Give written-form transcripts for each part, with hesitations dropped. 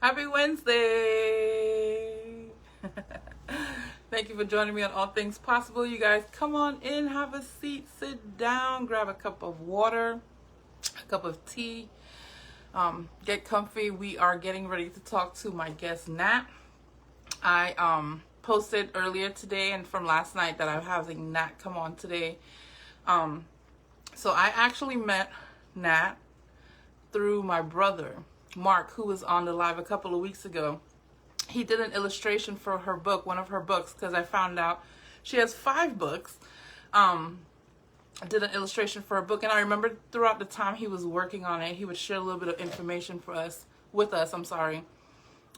Happy Wednesday! Thank you for joining me on All Things Possible. You guys, come on in, have a seat, sit down, grab a cup of water, a cup of tea, get comfy. We are getting ready to talk to my guest, Nat. I posted earlier today and from last night that I'm having Nat come on today. So I actually met Nat through my brother, Mark, who was on the live a couple of weeks ago. He did an illustration for her book, one of her books, because I found out she has 5 books. I did an illustration for her book, and I remember throughout the time he was working on it, he would share a little bit of information with us. And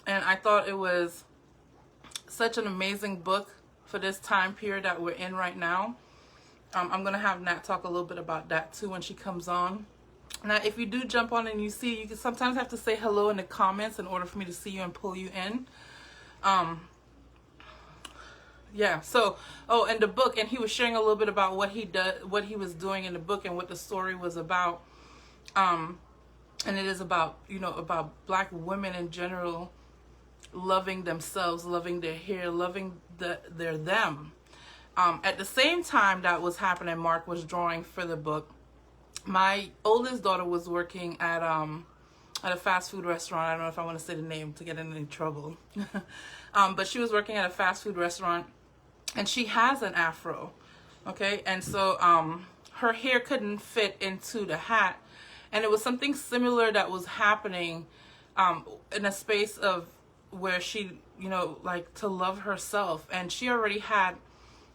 I thought it was such an amazing book for this time period that we're in right now. I'm gonna have Nat talk a little bit about that too when she comes on. Now, if you do jump on and you can sometimes have to say hello in the comments in order for me to see you and pull you in. Yeah, so, and the book, and he was sharing a little bit about what he was doing in the book and what the story was about. And it is about, about Black women in general loving themselves, loving their hair, loving their them. At the same time that was happening, Mark was drawing for the book. My oldest daughter was working at a fast food restaurant. I don't know if I want to say the name to get in any trouble. But she was working at a fast food restaurant, and she has an afro, okay? And so her hair couldn't fit into the hat, and it was something similar that was happening in a space of where she, like to love herself. And she already had,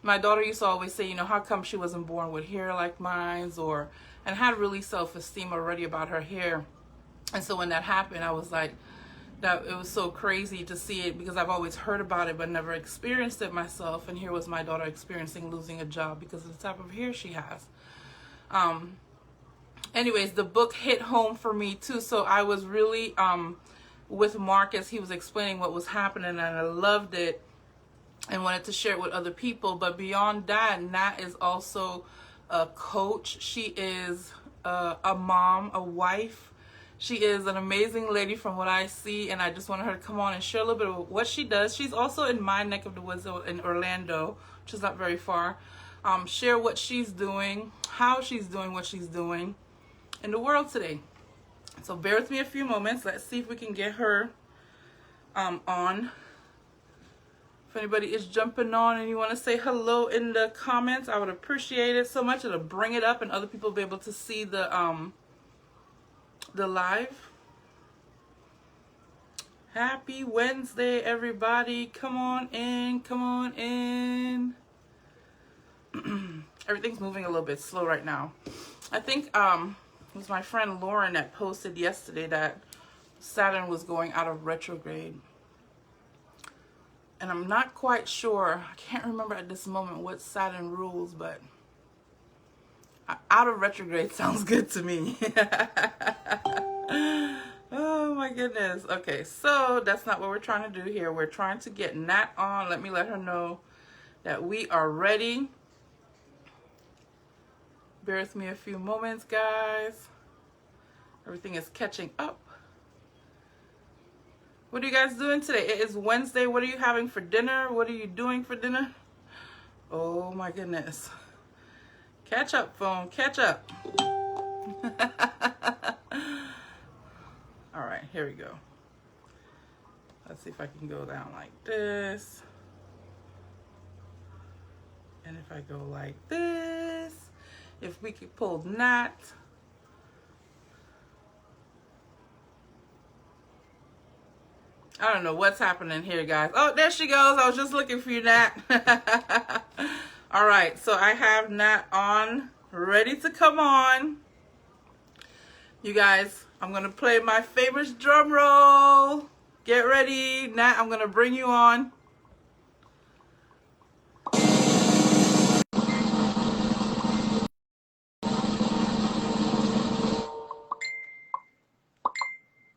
my daughter used to always say, how come she wasn't born with hair like mine, and had really self-esteem already about her hair. And so when that happened, I was like, that it was so crazy to see it, because I've always heard about it but never experienced it myself. And here was my daughter experiencing losing a job because of the type of hair she has. Anyways, the book hit home for me too. So I was really with Mark as he was explaining what was happening, and I loved it and wanted to share it with other people. But beyond that, Nat is also a coach. She is a mom, a wife. She is an amazing lady from what I see, and I just wanted her to come on and share a little bit of what she does. She's also in my neck of the woods in Orlando, which is not very far. Share what she's doing, how she's doing what she's doing in the world today. So bear with me a few moments. Let's see if we can get her on. If anybody is jumping on and you want to say hello in the comments, I would appreciate it so much. It'll bring it up and other people will be able to see the live. Happy Wednesday, everybody. Come on in, come on in. Everything's moving a little bit slow right now. I think it was my friend Lauren that posted yesterday that Saturn was going out of retrograde. And I'm not quite sure, I can't remember at this moment what Saturn rules, but out of retrograde sounds good to me. Oh my goodness. Okay, so that's not what we're trying to do here. We're trying to get Nat on. Let me let her know that we are ready. Bear with me a few moments, guys. Everything is catching up. What are you guys doing today? It is Wednesday. What are you having for dinner? What are you doing for dinner? Oh my goodness. Catch up, phone. Catch up. All right, here we go. Let's see if I can go down like this. And if I go like this, if we could pull Nat. I don't know what's happening here, guys. Oh, there she goes. I was just looking for you, Nat. All right, so I have Nat on, ready to come on. You guys, I'm going to play my famous drum roll. Get ready. Nat, I'm going to bring you on.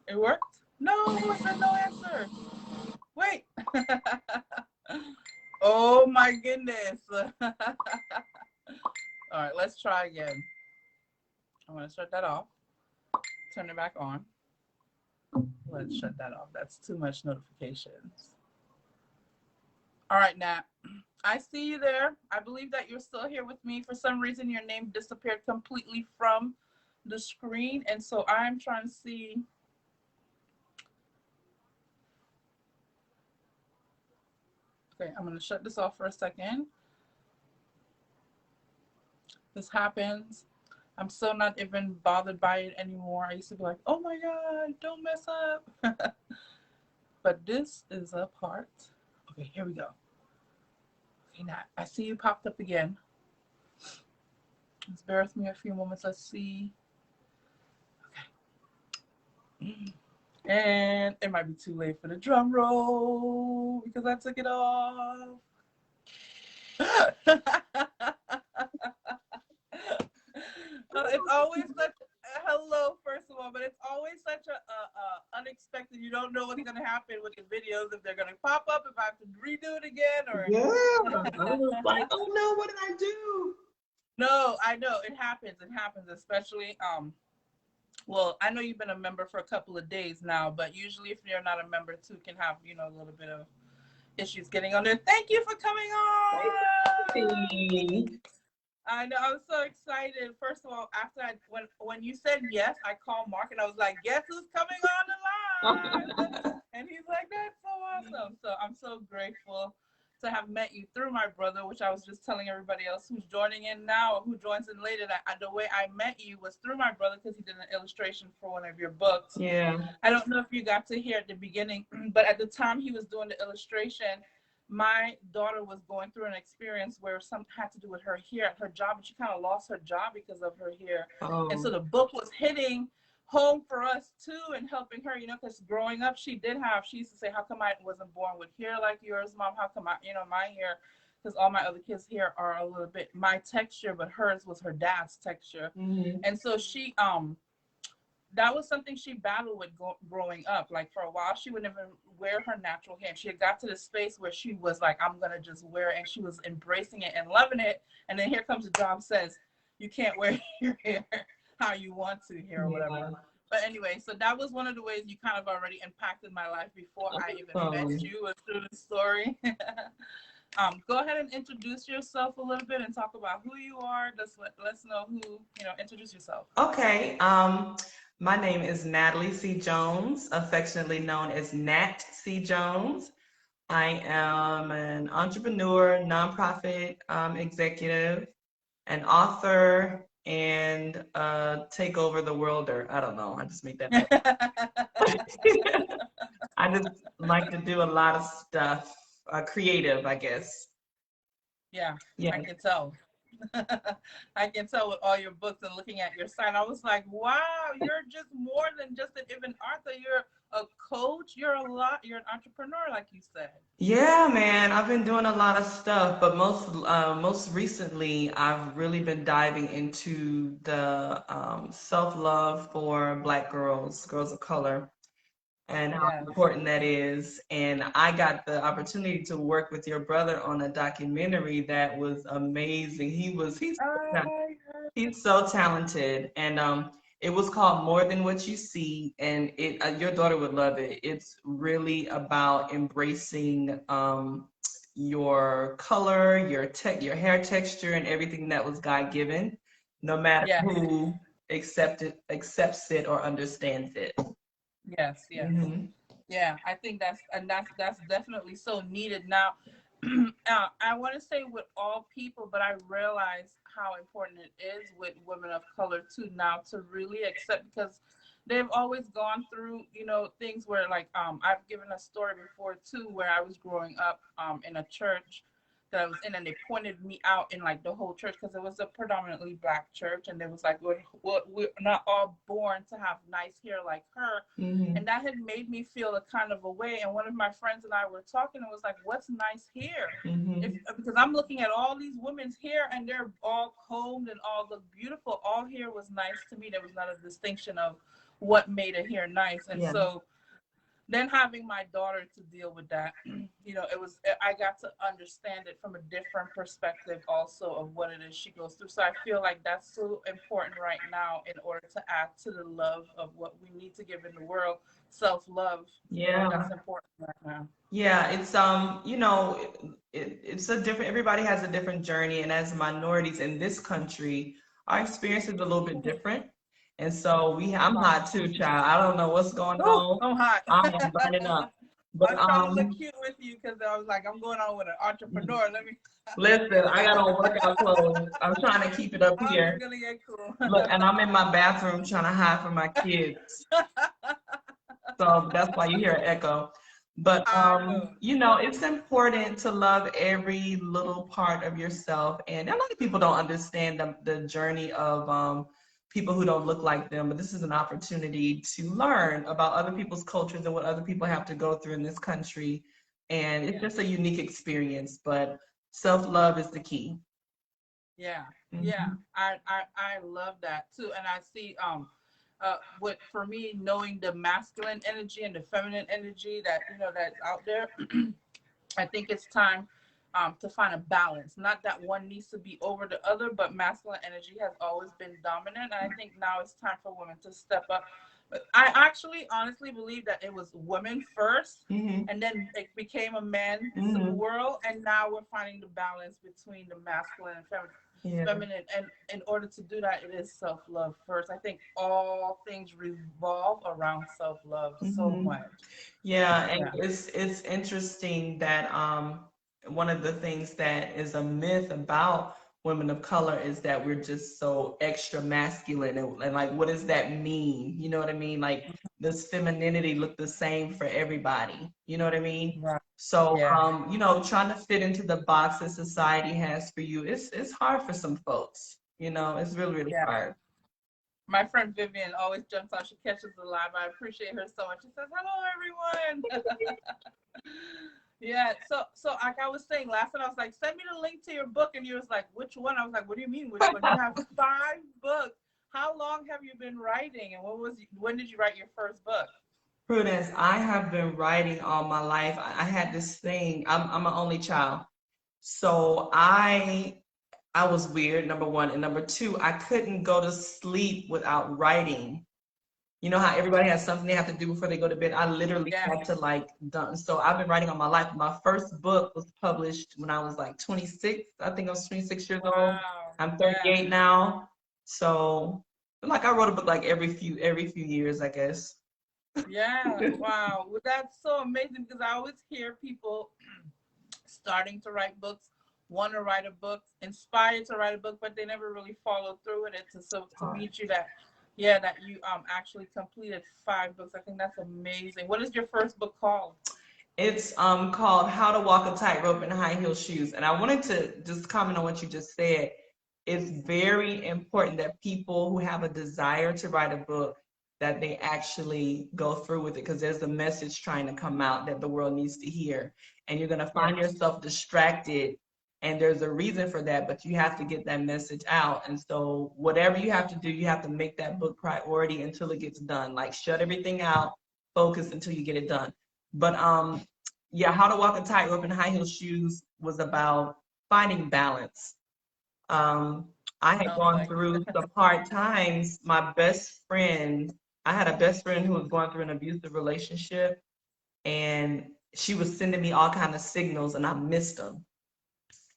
It worked? No, I said no answer. Wait. Oh my goodness. All right, let's try again. I'm going to shut that off. Turn it back on. Let's shut that off. That's too much notifications. All right, Nat. I see you there. I believe that you're still here with me. For some reason, your name disappeared completely from the screen. And so I'm trying to see. Okay, I'm going to shut this off for a second. This happens. I'm so not even bothered by it anymore. I used to be like, oh my God, don't mess up. But this is a part. Okay, here we go. Okay, Nat, I see you popped up again. Just bear with me a few moments. Let's see. Okay. And it might be too late for the drum roll because I took it off. It's always such hello, first of all, but it's always such a unexpected. You don't know what's gonna happen with the videos, if they're gonna pop up, if I have to redo it again, or I was like, oh no, what did I do? No, I know it happens. It happens, especially well, I know you've been a member for a couple of days now, but usually if you're not a member too, can have, you know, a little bit of issues getting on there. Thank you for coming on. I know, I was so excited. First of all, after when you said yes, I called Mark and I was like, guess who's coming on the line? And he's like, that's so awesome. So I'm so grateful to have met you through my brother, which I was just telling everybody else who's joining in now or who joins in later, that the way I met you was through my brother because he did an illustration for one of your books. Yeah. I don't know if you got to hear at the beginning, but at the time he was doing the illustration, my daughter was going through an experience where something had to do with her hair at her job, and she kind of lost her job because of her hair. Oh. And so the book was hitting home for us too and helping her, you know, because growing up she used to say, how come I wasn't born with hair like yours, Mom? How come my hair, because all my other kids' hair are a little bit my texture, but hers was her dad's texture. Mm-hmm. And so she that was something she battled with growing up. Like for a while, she wouldn't even wear her natural hair. She had got to the space where she was like, I'm going to just wear it. And she was embracing it and loving it. And then here comes the job says, you can't wear your hair how you want to here or whatever. But anyway, so that was one of the ways you kind of already impacted my life before I even met you, was through the story. Go ahead and introduce yourself a little bit and talk about who you are. Just let's know who, you know, introduce yourself. Okay. My name is Natalie C. Jones, affectionately known as Nat C. Jones. I am an entrepreneur, nonprofit executive, an author, and take over the worlder. I don't know. I just made that up. I just like to do a lot of stuff, creative, I guess. Yeah, I can tell. I can tell with all your books and looking at your site. I was like, wow, you're just more than just an even author. You're a coach. You're an entrepreneur, like you said. Yeah, man, I've been doing a lot of stuff, but most recently, I've really been diving into the self-love for Black girls, girls of color, and how important that is. And I got the opportunity to work with your brother on a documentary that was amazing. He's so talented, and it was called More Than What You See, and your daughter would love it. It's really about embracing your color, your hair texture, and everything that was God given, no matter who accepts it or understands it. Yes, yes. Mm-hmm. Yeah, I think that's definitely so needed now. I want to say with all people, but I realize how important it is with women of color too now to really accept, because they've always gone through, you know, things where like I've given a story before too where I was growing up in a church that I was in, and they pointed me out in like the whole church because it was a predominantly Black church, and they was like, we're not all born to have nice hair like her. Mm-hmm. And that had made me feel a kind of a way. And one of my friends and I were talking and was like, what's nice hair? Mm-hmm. Because I'm looking at all these women's hair and they're all combed and all look beautiful. All hair was nice to me. There was not a distinction of what made a hair nice. And so then having my daughter to deal with that, I got to understand it from a different perspective also of what it is she goes through. So I feel like that's so important right now in order to add to the love of what we need to give in the world. Self-love, Yeah. that's important right now. Yeah, it's it's a different, everybody has a different journey, and as minorities in this country, our experience is a little bit different. And so I'm hot too, child. I don't know what's going Oh, on. I'm hot. I am burning up. I But was trying to look cute with you because I was like, I'm going on with an entrepreneur. Let me listen, get I got on workout clothes. I'm trying to keep it up I was here. gonna get cool. Look, and I'm in my bathroom trying to hide from my kids. So that's why you hear an echo. But I know. it's important to love every little part of yourself. And a lot of people don't understand the journey of people who don't look like them. But this is an opportunity to learn about other people's cultures and what other people have to go through in this country. And it's just a unique experience. But self-love is the key. Yeah, yeah. Mhm. I love that too. And I see what for me knowing the masculine energy and the feminine energy that that's out there, I think it's time to find a balance. Not that one needs to be over the other, but masculine energy has always been dominant. And I think now it's time for women to step up. But I actually honestly believe that it was women first, Mhm. and then it became a man Mhm. world. And now we're finding the balance between the masculine and Yeah. feminine. And in order to do that, it is self love first. I think all things revolve around self love so Mhm. much. Yeah, and Yeah. it's interesting that one of the things that is a myth about women of color is that we're just so extra masculine, and like what does that mean? You know what I mean? Like, does femininity look the same for everybody? You know what I mean? Right. So Yeah. trying to fit into the box that society has for you, it's hard for some folks. It's really, really Yeah. hard. My friend Vivian always jumps on. She catches the live. I appreciate her so much. She says, "Hello, everyone." Yeah. So like I was saying last night, I was like, "Send me the link to your book," and you was like, "Which one?" I was like, "What do you mean, which one? You have 5 books. How long have you been writing? And when did you write your first book?" Prudence, I have been writing all my life. I had this thing. I'm an only child, so I was weird. Number one, and number two, I couldn't go to sleep without writing. You know how everybody has something they have to do before they go to bed. I literally Yeah. had to like done. So I've been writing all my life. My first book was published when I was like 26. I think I was 26 years old. Wow. I'm Yeah. 38 now. So like I wrote a book like every few years, I guess. Yeah. Wow. Well, that's so amazing because I always hear people starting to write books, want to write a book, inspired to write a book, but they never really follow through with it. To meet you that, yeah, that you actually completed 5 books. I think that's amazing. What is your first book called? It's called How to Walk a Tightrope in High Heel Shoes. And I wanted to just comment on what you just said. It's very important that people who have a desire to write a book, that they actually go through with it, because there's a message trying to come out that the world needs to hear. And you're going to Yeah. find yourself distracted, and there's a reason for that, but you have to get that message out. And so whatever you have to do, you have to make that book priority until it gets done. Like, shut everything out, focus until you get it done. But yeah, How to Walk a Tightrope in High Heel Shoes was about finding balance. Um, I had Sounds gone like through some hard times. My best friend, I had a best friend who was going through an abusive relationship, and she was sending me all kind of signals, and I missed them.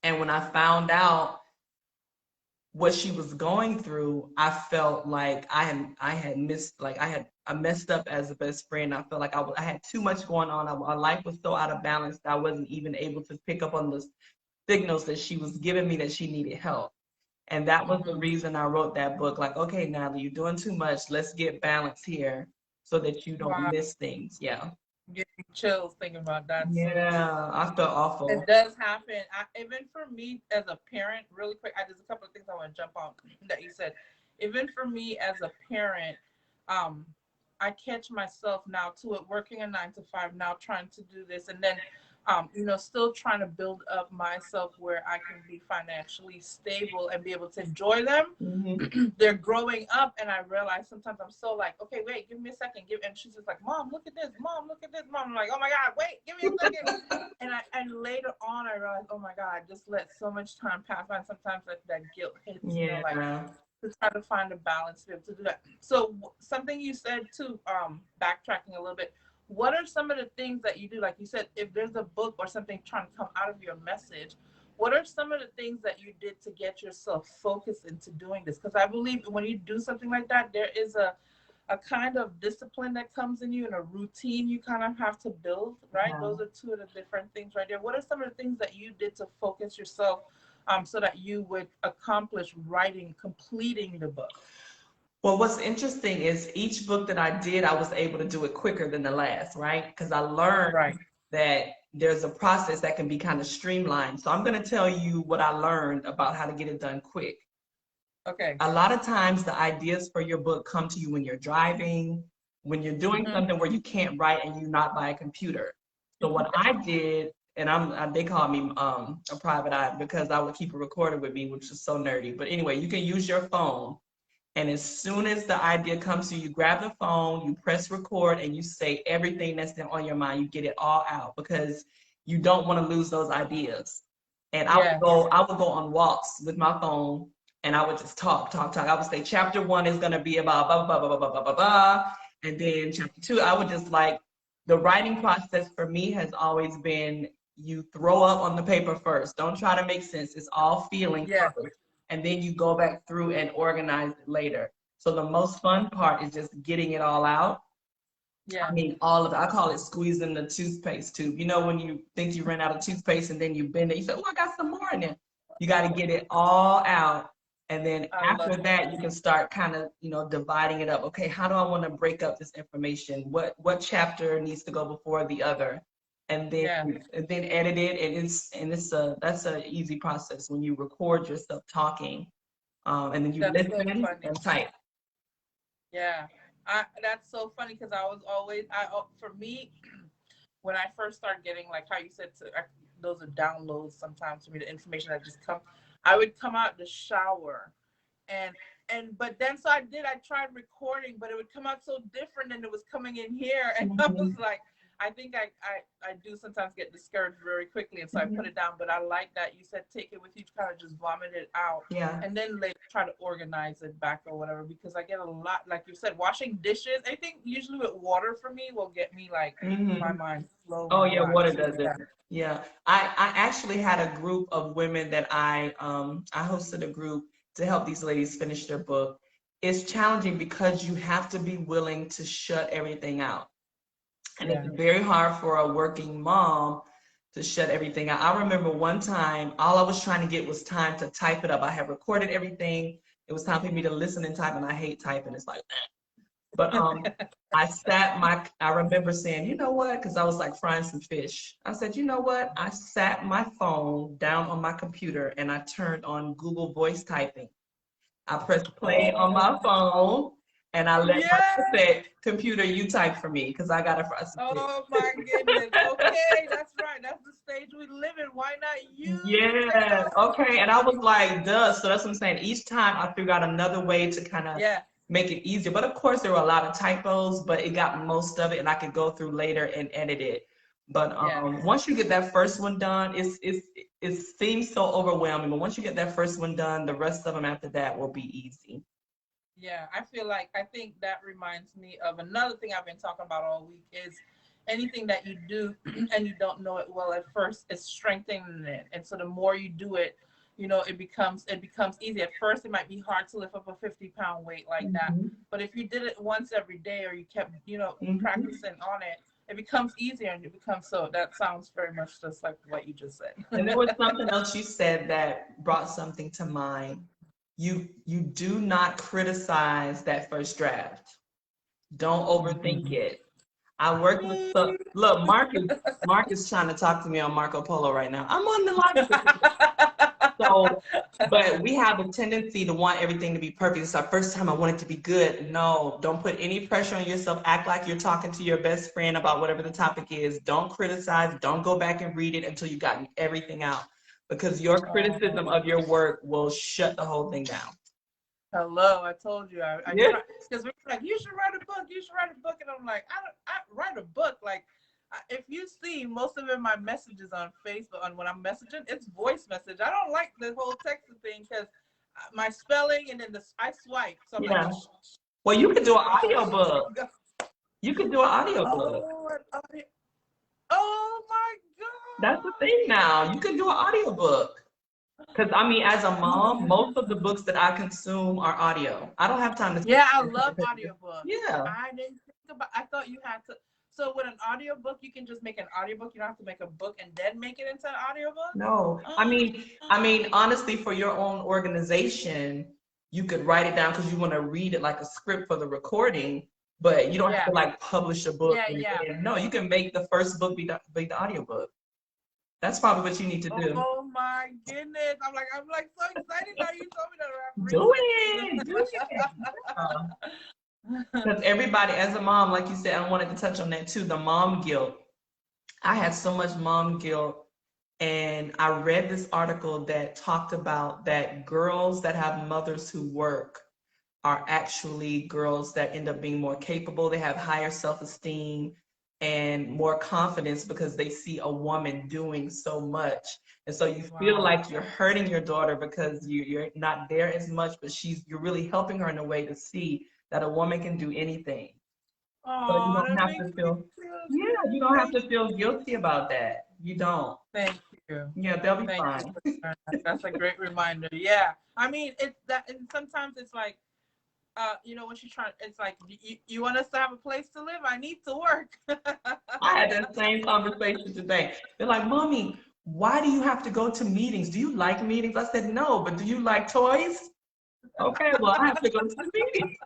And when I found out what she was going through, I felt like I had missed, like I messed up as a best friend. I felt like I had too much going on. My life was so out of balance that I wasn't even able to pick up on the signals that she was giving me that she needed help. And that was the mm-hmm. reason I wrote that book. Like, okay, Natalie, you're doing too much. Let's get balance here so that you don't Wow. miss things. Yeah. Getting chills thinking about that. So Yeah, I felt it awful. does happen. Even for me as a parent, really quick, there's a couple of things I want to jump on that you said. Even for me as a parent, I catch myself now too at working a 9 to 5, now trying to do this, and then Still trying to build up myself where I can be financially stable and be able to enjoy them. They're growing up, and I realize sometimes I'm so like, okay, wait, give me a second, and she's just like, Mom, look at this, Mom, look at this, Mom. I'm like, oh my God, wait, give me a second. and later on, I realized, oh my God, I just let so much time pass by, and sometimes that guilt hits, like to try to find a balance to be able to do that. So something you said too, backtracking a little bit, what are some of the things that you do? Like you said, if there's a book or something trying to come out of your message, what are some of the things that you did to get yourself focused into doing this? Because I believe when you do something like that, there is a kind of discipline that comes in you and a routine you kind of have to build, right? Those are two of the different things right there. What are some of the things that you did to focus yourself so that you would accomplish completing the book? Well, what's interesting is each book that I did, I was able to do it quicker than the last, right? Because I learned that there's a process that can be kind of streamlined. So I'm going to tell you what I learned about how to get it done quick. Okay. A lot of times the ideas for your book come to you when you're driving, when you're doing something where you can't write and you're not by a computer. So what I did, and they call me a private eye because I would keep a recorder with me, which is so nerdy. But anyway, you can use your phone. And as soon as the idea comes to you, you grab the phone, you press record, and you say everything that's on your mind. You get it all out because you don't want to lose those ideas. And I would go on walks with my phone, and I would just talk. I would say chapter 1 is going to be about blah, blah, blah, blah, blah, blah, blah, blah. And then chapter 2, I would just the writing process for me has always been you throw up on the paper first. Don't try to make sense. It's all feeling first. And then you go back through and organize it later. So the most fun part is just getting it all out. I mean, all of it. I call it squeezing the toothpaste tube. You know, when you think you ran out of toothpaste and then you bend it, you say, oh, I got some more in there. You got to get it all out. And then after that, you can start kind of, dividing it up. Okay, how do I want to break up this information? What chapter needs to go before the other? And then edit it, and that's an easy process when you record yourself talking, and then you listen and type. Yeah, that's so funny because I was always for me when I first started getting like how you said those are downloads sometimes for me, the information that just come. I would come out the shower, but then so I tried recording, but it would come out so different than it was coming in here, and I was like. I think I do sometimes get discouraged very quickly, and so I put it down. But I like that you said take it with you, kind of just vomit it out, and then later try to organize it back or whatever. Because I get a lot, like you said, washing dishes. I think usually with water for me will get me like my mind slow. Oh yeah, water does it. Yeah, I actually had a group of women that I hosted a group to help these ladies finish their book. It's challenging because you have to be willing to shut everything out. And it's very hard for a working mom to shut everything out. I remember one time, all I was trying to get was time to type it up. I had recorded everything. It was time for me to listen and type, and I hate typing. It's like that. But I remember saying, you know what? Because I was like frying some fish. I said, you know what? I sat my phone down on my computer, and I turned on Google Voice Typing. I pressed play on my phone. And I let my computer, you type for me because I got to. Oh my goodness. Okay, that's right. That's the stage we live in. Why not you? Yeah. Okay. And I was like, duh. So that's what I'm saying. Each time I figured out another way to kind of make it easier. But of course, there were a lot of typos, but it got most of it, and I could go through later and edit it. But once you get that first one done, it seems so overwhelming. But once you get that first one done, the rest of them after that will be easy. Yeah, I think that reminds me of another thing I've been talking about all week is anything that you do and you don't know it well at first, it's strengthening it. And so the more you do it, it becomes easy. At first, it might be hard to lift up a 50-pound weight like that. But if you did it once every day or you kept, practicing on it, it becomes easier and it becomes that sounds very much just like what you just said. And there was something else you said that brought something to mind. You do not criticize that first draft. Don't overthink it. I work with look, Mark is trying to talk to me on Marco Polo right now. I'm on the line. So, but we have a tendency to want everything to be perfect. It's our first time. I want it to be good. No, don't put any pressure on yourself. Act like you're talking to your best friend about whatever the topic is. Don't criticize. Don't go back and read it until you've gotten everything out, because your criticism of your work will shut the whole thing down. Hello, I told you. I Yeah. try, because we're like, you should write a book. You should write a book, and I'm like, I write a book. Like, if you see most of it, my messages on Facebook, on when I'm messaging, it's voice message. I don't like the whole texting thing because my spelling and then I swipe. So I'm Yeah. like, Well, you could do an audiobook. You could do an audiobook. Oh my That's the God. thing now. You could do an audiobook. Because I mean, as a mom, most of the books that I consume are audio. I don't have time to. Yeah, I love audiobooks. Yeah. I didn't think about. I thought you had to. So with an audiobook, you can just make an audiobook. You don't have to make a book and then make it into an audiobook. No. I mean, honestly, for your own organization, you could write it down because you want to read it like a script for the recording, but you don't have to like publish a book. And no, you can make the first book be the audiobook. That's probably what you need to do. Oh my goodness! I'm like so excited now. You told me that. Do it. Because everybody, as a mom, like you said, I wanted to touch on that too. The mom guilt. I had so much mom guilt, and I read this article that talked about that girls that have mothers who work are actually girls that end up being more capable. They have higher self-esteem and more confidence because they see a woman doing so much. And so you feel like you're hurting your daughter because you're not there as much, but you're really helping her in a way to see that a woman can do anything. So you don't have to feel, you don't have to feel guilty about that. You don't. Thank you. Yeah, they'll be fine. That's a great reminder. Yeah. I mean, it's that, and sometimes it's like, when she's trying, it's like, you want us to have a place to live? I need to work. I had that same conversation today. They're like, Mommy, why do you have to go to meetings? Do you like meetings? I said, no, but do you like toys? Okay, well, I have to go to the meeting.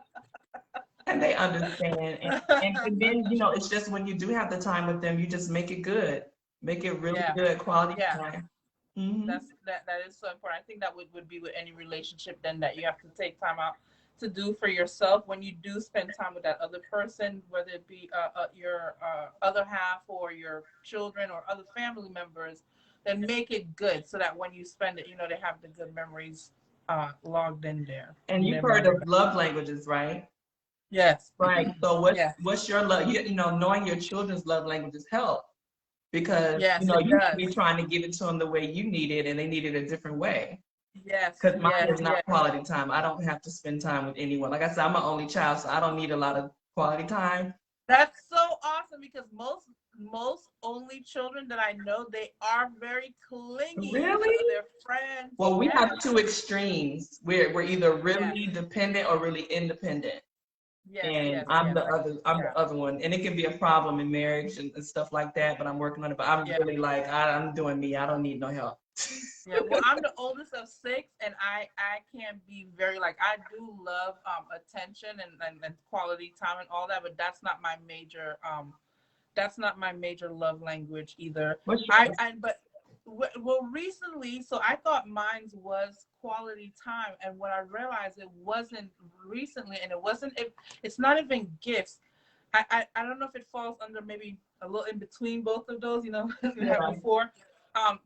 And they understand. And then, it's just when you do have the time with them, you just make it good. Make it really good, quality time. Mm-hmm. That is so important. I think that would be with any relationship then, that you have to take time out to do for yourself when you do spend time with that other person, whether it be your other half or your children or other family members, then make it good so that when you spend it, they have the good memories logged in there. And you've heard of love languages, right? Yes. Right. So what's your love? Knowing your children's love languages help, because you could be trying to give it to them the way you need it, and they need it a different way. Yes. Because mine is not quality time. I don't have to spend time with anyone. Like I said, I'm an only child, so I don't need a lot of quality time. That's so awesome, because most only children that I know, they are very clingy to their friends. Well, we have two extremes. We're either really dependent or really independent. I'm the other one, and it can be a problem in marriage and stuff like that. But I'm working on it. But I'm really like, I'm doing me. I don't need no help. Well, I'm the oldest of 6, and I can be very, like, I do love attention and quality time and all that, but that's not my major love language either. Well, recently, so I thought mine was quality time, and when I realized it wasn't recently, and it's not even gifts. I don't know if it falls under maybe a little in between both of those, we had before.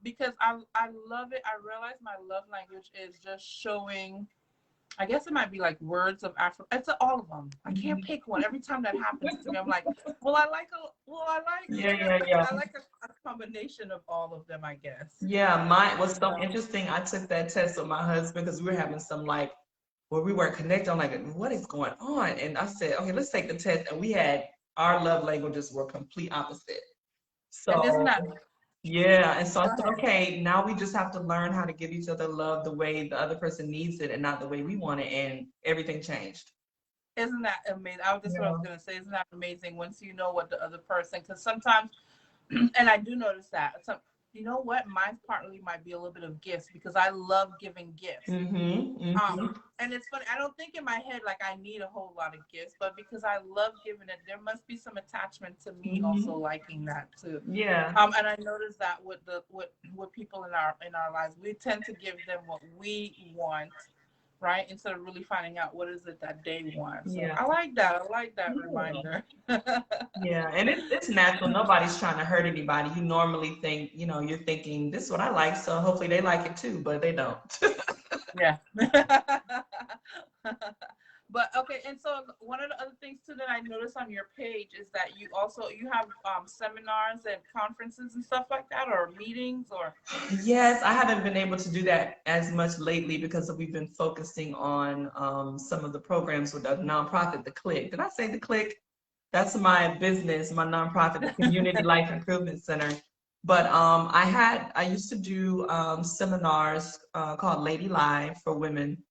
Because I love it. I realize my love language is just showing, I guess it might be like words of affirmation. It's all of them. I can't pick one. Every time that happens to me, I'm like, I like a combination of all of them, I guess. Yeah, mine was so interesting. I took that test with my husband because we were having some where we weren't connected. I'm like, what is going on? And I said, okay, let's take the test. And our love languages were complete opposite. So and isn't that and so I said, okay, now we just have to learn how to give each other love the way the other person needs it and not the way we want it, and everything changed. Isn't that amazing? What I was going to say. Isn't that amazing once you know what the other person, because sometimes, and I do notice that, You know what? Mine partly might be a little bit of gifts because I love giving gifts. Mm-hmm. Mm-hmm. And it's funny. I don't think in my head like I need a whole lot of gifts, but because I love giving it, there must be some attachment to me also Mm-hmm. liking that too. Yeah. And I noticed that with people in our lives, we tend to give them what we want, right? Instead of really finding out what is it that they want. So Yeah. I like that. I like that Yeah. reminder. Yeah, and it's natural. Nobody's trying to hurt anybody. You normally think, you're thinking, this is what I like, so hopefully they like it too, but they don't. Yeah. But okay, and so one of the other things too that I noticed on your page is that you have seminars and conferences and stuff like that, or meetings, or Yes, I haven't been able to do that as much lately because we've been focusing on some of the programs with the nonprofit, the Click. Did I say the Click? That's my business, my nonprofit, the Community Life Improvement Center. But I used to do seminars called Lady Live for women,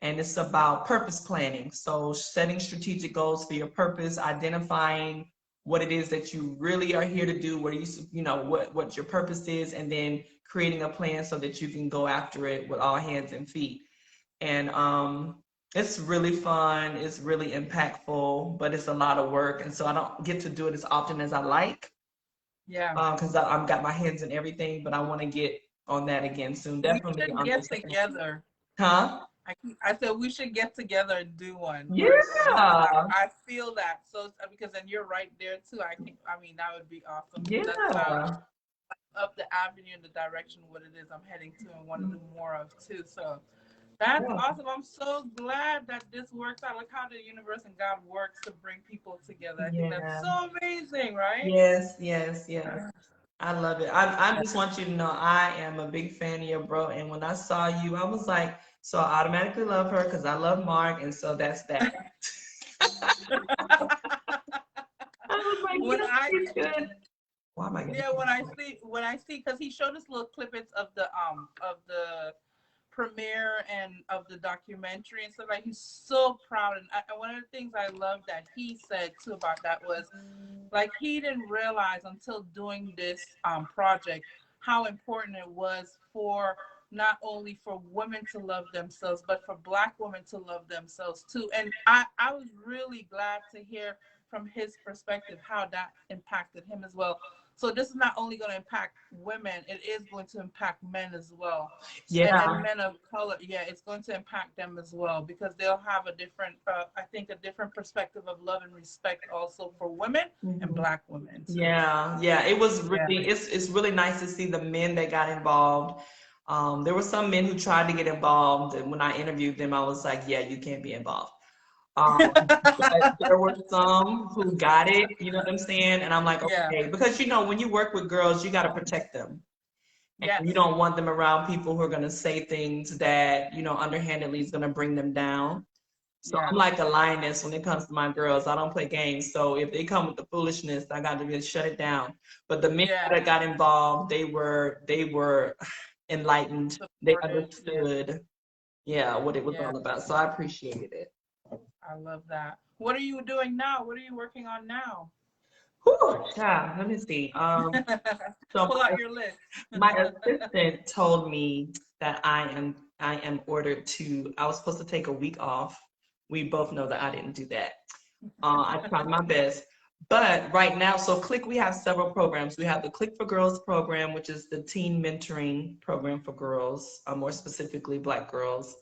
and it's about purpose planning. So setting strategic goals for your purpose, identifying what it is that you really are here to do, what your purpose is, and then creating a plan so that you can go after it with all hands and feet. And it's really fun, it's really impactful, but it's a lot of work. And so I don't get to do it as often as I like, yeah. because I've got my hands in everything, but I want to get on that again soon. We Definitely should on get this. together. Huh? I said we should get together and do one because Yeah. I feel that so because then you're right there too. I mean that would be awesome because that's what I Yeah. up the avenue in the direction what it is I'm heading to and want to do more of too. So that's Yeah. awesome. I'm so glad that this works out. Look how the universe and God works to bring people together. I think that's Yeah. so amazing, right? Yes, yes, yes. I love it. I just want you to know I am a big fan of your bro. And when I saw you, I was like, so I automatically love her because I love Mark. And so that's that. I was like, when yes, I he's good. Why am I getting yeah, when I see because he showed us little clippets of the premiere and of the documentary and stuff like he's so proud and one of the things I love that he said too about that was like he didn't realize until doing this project how important it was for not only for women to love themselves but for Black women to love themselves too. And I was really glad to hear from his perspective how that impacted him as well. So this is not only going to impact women, it is going to impact men as well. And Yeah. men of color, yeah, it's going to impact them as well because they'll have a different, I think, a different perspective of love and respect also for women and Mhm. Black women too. Yeah, yeah. It was Yeah. really, it's really nice to see the men that got involved. There were some men who tried to get involved, and when I interviewed them, I was like, yeah, you can't be involved. But there were some who got it, you know what I'm saying? And I'm like, Yeah. okay, because when you work with girls, you got to protect them. And you Yes. don't want them around people who are going to say things that, underhandedly is going to bring them down. So Yeah. I'm like a lioness when it comes to my girls. I don't play games. So if they come with the foolishness, I got to really shut it down. But the men Yeah. that got involved, they were enlightened. They Supported. Yeah. understood, yeah, what it was Yeah. all about. So I appreciated it. I love that. What are you doing now? What are you working on now? Whew, child, let me see. So Pull out your list. my assistant told me that I am ordered to. I was supposed to take a week off. We both know that I didn't do that. I tried my best. But right now, so Click, we have several programs. We have the Click for Girls program, which is the teen mentoring program for girls, more specifically Black girls,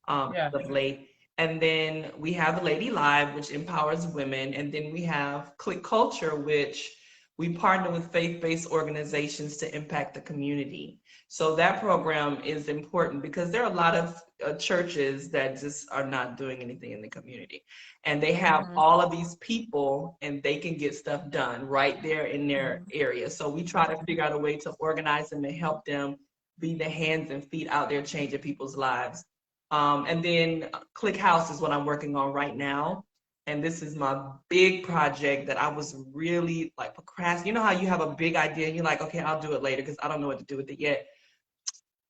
Yeah. as of late. And then we have Lady Live, which empowers women. And then we have Click Culture, which we partner with faith-based organizations to impact the community. So that program is important because there are a lot of churches that just are not doing anything in the community. And they have Mm-hmm. all of these people and they can get stuff done right there in their area. So we try to figure out a way to organize them and help them be the hands and feet out there changing people's lives. And then Click House is what I'm working on right now. And this is my big project that I was really like procrastinating. You know how you have a big idea and you're like, okay, I'll do it later because I don't know what to do with it yet.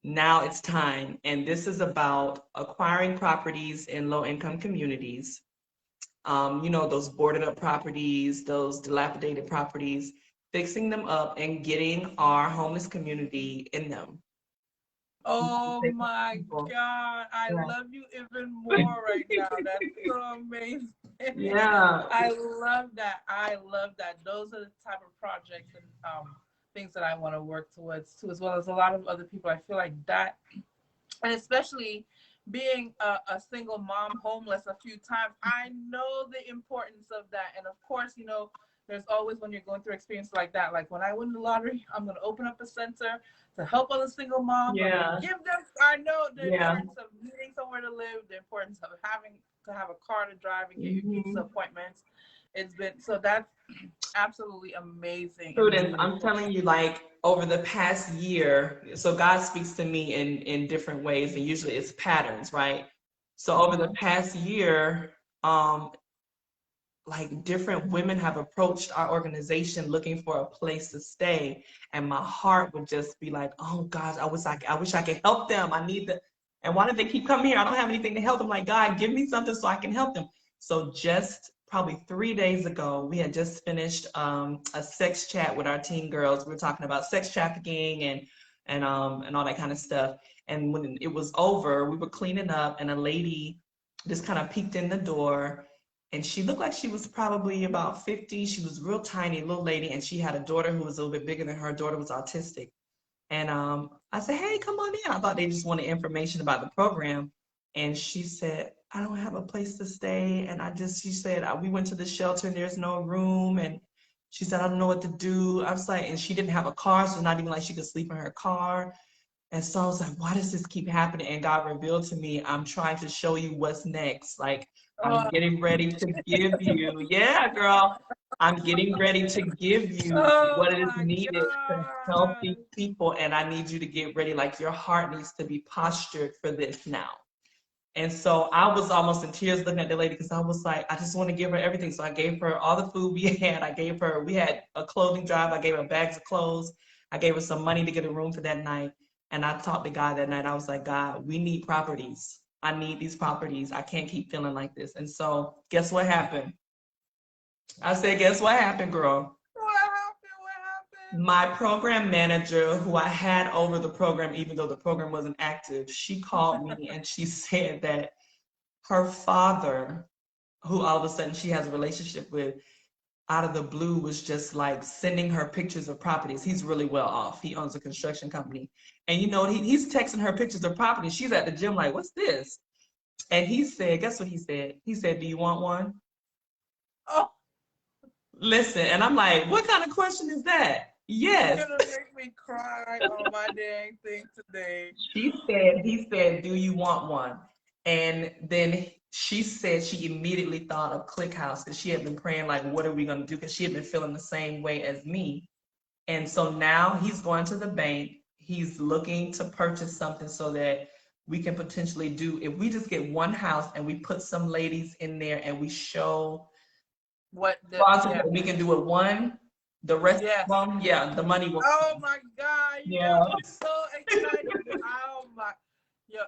Now it's time. And this is about acquiring properties in low income communities, those boarded up properties, those dilapidated properties, fixing them up and getting our homeless community in them. Oh my People. God. I Yeah. love you even more right now. That's so amazing. Yeah. I love that. I love that. Those are the type of projects and things that I want to work towards too, as well as a lot of other people. I feel like that, and especially being a single mom homeless a few times, I know the importance of that. And of course, there's always, when you're going through experiences like that, like when I win the lottery, I'm going to open up a center to help other single moms. I'm going to Yeah. give them, I know the Yeah. importance of needing somewhere to live, the importance of having to have a car to drive and get your kids to Mhm. appointments. It's been, so that's absolutely amazing and Prudence, I'm beautiful. telling you, like over the past year, so God speaks to me in different ways, and usually it's patterns, right? So over the Hmm. past year, um, like different women have approached our organization looking for a place to stay, and my heart would just be like, oh gosh, I wish I could help them. I need the, and why do they keep coming here? I don't have anything to help them. Like, God, give me something so I can help them. So just probably 3 days ago, we had just finished a sex chat with our teen girls. We were talking about sex trafficking and all that kind of stuff. And when it was over, we were cleaning up, and a lady just kind of peeked in the door, and she looked like she was probably about 50. She was real tiny, little lady, and she had a daughter who was a little bit bigger than her. Her daughter was autistic. And I said, hey, come on in. I thought they just wanted information about the program. And she said, I don't have a place to stay. And she said, we went to the shelter and there's no room. And she said, I don't know what to do. I was like, and she didn't have a car, so not even like she could sleep in her car. And so I was like, why does this keep happening? And God revealed to me, I'm trying to show you what's next. Like, I'm Oh, getting ready to give you, yeah, girl, I'm getting ready to give you oh what is my needed to help these God. people. And I need you to get ready. Like, your heart needs to be postured for this now. And so I was almost in tears looking at the lady because I was like, I just want to give her everything. So I gave her all the food we had. We had a clothing drive. I gave her bags of clothes. I gave her some money to get a room for that night. And I talked to God that night. I was like, God, we need properties. I need these properties. I can't keep feeling like this. And so guess what happened? I said, guess what happened, girl? What happened? What happened? My program manager, who I had over the program, even though the program wasn't active, she called me and she said that her father, who all of a sudden she has a relationship with, out of the blue was just like sending her pictures of properties. He's really well off. He owns a construction company. And he's texting her pictures of properties. She's at the gym like, what's this? And he said, guess what he said? He said, do you want one? Oh, Listen, and I'm like, what kind of question is that? you're Yes. gonna make me cry on my dang thing today. He said, do you want one? And then she said she immediately thought of Click House because she had been praying, like, what are we going to do? Because she had been feeling the same way as me. And so now he's going to the bank. He's looking to purchase something so that we can potentially do, if we just get one house and we put some ladies in there and we show What the closet yeah. that we can do it one, the rest Yes. of them, yeah, the money will Oh come. my God, you Yeah, got me so excited. Oh my,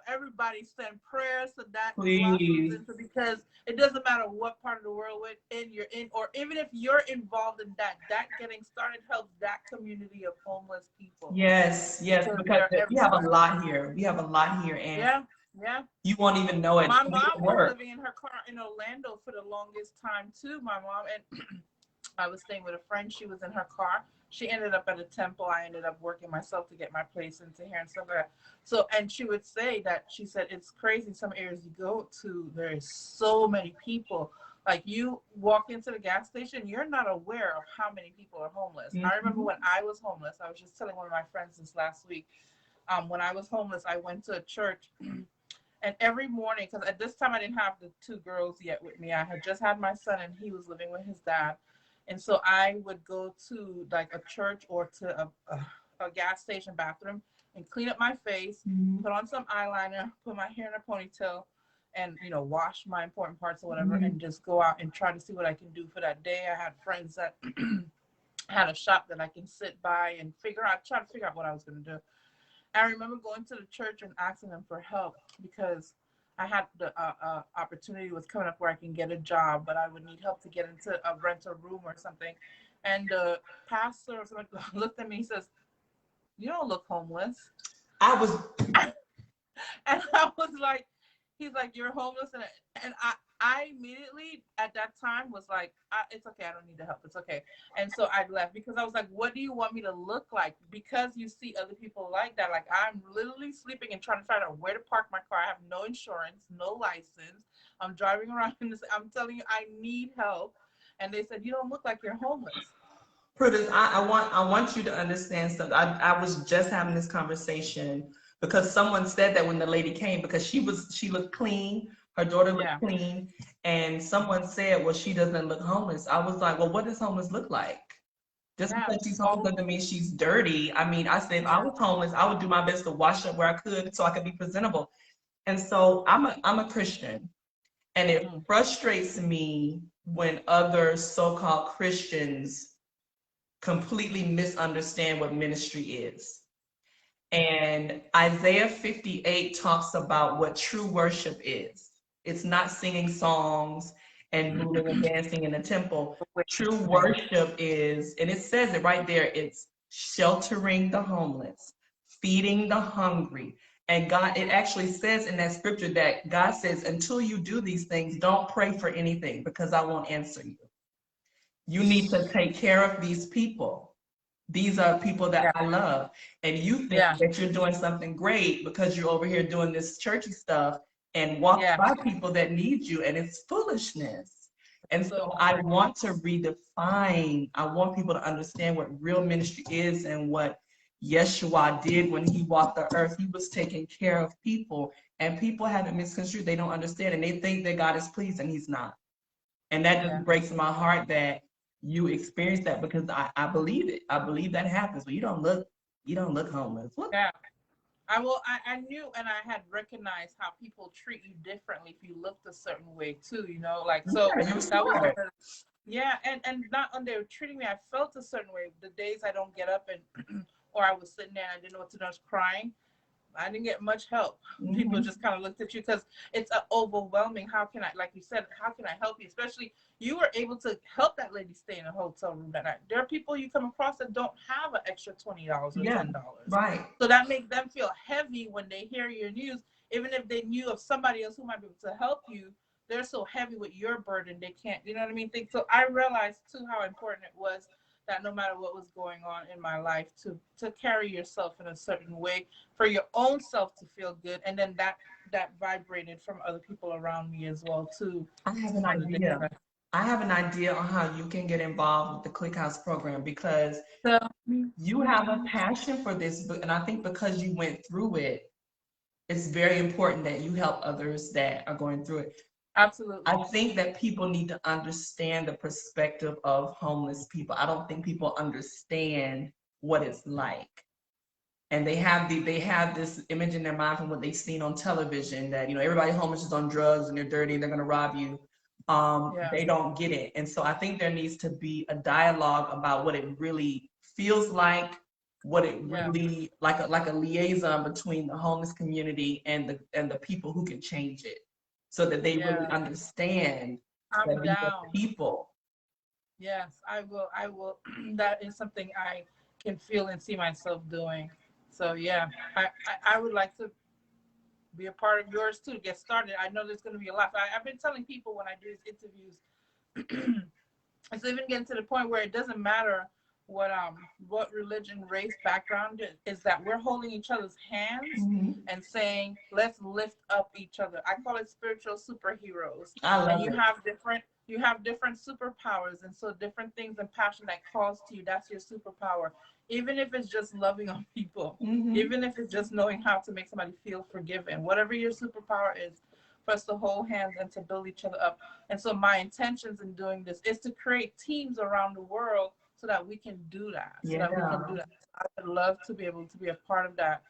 everybody send prayers so that blossoms please. into, because it doesn't matter what part of the world you're in, or even if you're involved in that getting started helps that community of homeless people Yes, yes, because because they're we have a everywhere. lot here. We have a lot here, and Yeah, yeah. you won't even know it. My We mom can was work. living in her car in Orlando for the longest time too. My mom, and I was staying with a friend. She was in her car. She ended up at a temple. I ended up working myself to get my place into here and stuff like that. So, and she would say that, she said, it's crazy. Some areas you go to, there is so many people. Like, you walk into the gas station, you're not aware of how many people are homeless. I remember Mhm. when I was homeless, I was just telling one of my friends this last week. When I was homeless, I went to a church and every morning, because at this time I didn't have the two girls yet with me. I had just had my son and he was living with his dad. And so I would go to like a church or to a gas station bathroom and clean up my face, Mhm. put on some eyeliner, put my hair in a ponytail, and wash my important parts or whatever, Mhm. and just go out and try to see what I can do for that day. I had friends that had a shop that I can sit by and try to figure out what I was going to do. I remember going to the church and asking them for help because I had the opportunity was coming up where I can get a job, but I would need help to get into a rental room or something. And the pastor or something looked at me and says, "You don't look homeless." I was, And I was like, he's like, "You're homeless," and I immediately at that time was like, "It's okay, I don't need the help, it's okay." And so I left because I was like, "What do you want me to look like?" Because you see other people like that, like I'm literally sleeping and trying to find out where to park my car. I have no insurance, no license. I'm driving around in this. I'm telling you, I need help. And they said, "You don't look like you're homeless." Prudence, I want you to understand something. I was just having this conversation because someone said that when the lady came, because she looked clean, her daughter looked Yeah, clean, and someone said, well, she doesn't look homeless. I was like, well, what does homeless look like? Just yeah, because she's homeless all doesn't mean she's dirty. I mean, I said if I yeah, was homeless, I would do my best to wash up where I could so I could be presentable. And so I'm a Christian, and it mm, frustrates me when other so-called Christians completely misunderstand what ministry is. And Isaiah 58 talks about what true worship is. It's not singing songs and moving and dancing in the temple. True yeah, worship is, and it says it right there, it's sheltering the homeless, feeding the hungry. And God, it actually says in that scripture that God says, until you do these things, don't pray for anything because I won't answer you. You need to take care of these people. These are people that yeah, I love. And you think yeah, that you're doing something great because you're over here doing this churchy stuff and walk yeah. by people that need you. And it's foolishness. And so So I true. want to redefine, I want people to understand what real ministry is and what Yeshua did when he walked the earth. He was taking care of people, and people have it misconstrued. They don't understand, and they think that God is pleased, and he's not. And that just Yeah. breaks my heart that you experience that because I believe it. I believe that happens. But you don't look homeless. What? Yeah. I knew and I had recognized how people treat you differently if you looked a certain way too, like so Yeah, you're that was one smart. of yeah, and not when they were treating me, I felt a certain way. The days I don't get up and or I was sitting there and I didn't know what to do, I was crying. I didn't get much help. People Hmm. just kind of looked at you because it's overwhelming. How can I, like you said, how can I help you? Especially you were able to help that lady stay in a hotel room that night. There are people you come across that don't have an extra $20 or Yeah, $10. right. So that makes them feel heavy when they hear your news. Even if they knew of somebody else who might be able to help you, they're so heavy with your burden they can't. You know what I mean? So I realized too how important it was that no matter what was going on in my life to carry yourself in a certain way for your own self to feel good, and then that vibrated from other people around me as well too I have an on the days idea. that I have an idea on how you can get involved with the Click House program because tell me you have a passion for this, and I think because you went through it, it's very important that you help others that are going through it. I absolutely. think that people need to understand the perspective of homeless people. I don't think people understand what it's like. And they have this image in their mind from what they've seen on television that, everybody homeless is on drugs and they're dirty and they're gonna rob you. Yeah, They don't get it. And so I think there needs to be a dialogue about what it really feels like, what it yeah, really like a liaison between the homeless community and the people who can change it so that they really yeah, understand I'm that these are down. people. Yes, I will that is something I can feel and see myself doing. So yeah, I would like to be a part of yours too, get started. I know there's going to be a lot. I've been telling people when I do these interviews, it's even getting to the point where it doesn't matter what religion, race, background is, that we're holding each other's hands Mhm. and saying, let's lift up each other. I call it spiritual superheroes. I And love it. you have different superpowers, and so different things and passion that calls to you, that's your superpower. Even if it's just loving on people, Hmm. even if it's just knowing how to make somebody feel forgiven, whatever your superpower is, for us to hold hands and to build each other up. And so my intentions in doing this is to create teams around the world so that we can do that. So that we can Yeah, do that. I would love to be able to be a part of that.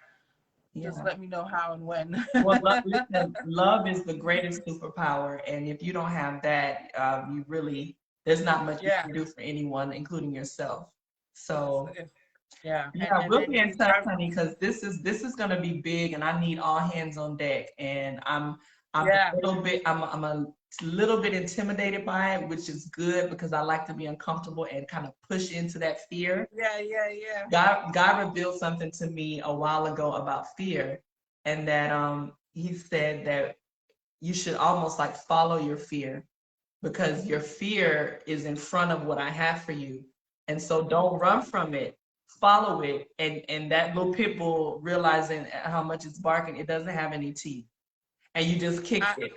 Just yeah. let me know how and when. Well, listen, love is the greatest superpower, and if you don't have that, you really there's not much you Yeah. can do for anyone, including yourself. Yes. So Yeah. And yeah, and we'll and be in you touch, I, honey, because this is gonna be big, and I need all hands on deck. And I'm yeah. a little bit I'm a a little bit intimidated by it, which is good because I like to be uncomfortable and kind of push into that fear. Yeah. God revealed something to me a while ago about fear, and that he said that you should almost like follow your fear because your fear is in front of what I have for you. And so don't run from it. Follow it. And that little pit bull realizing how much it's barking, it doesn't have any teeth. And you just kick I, it.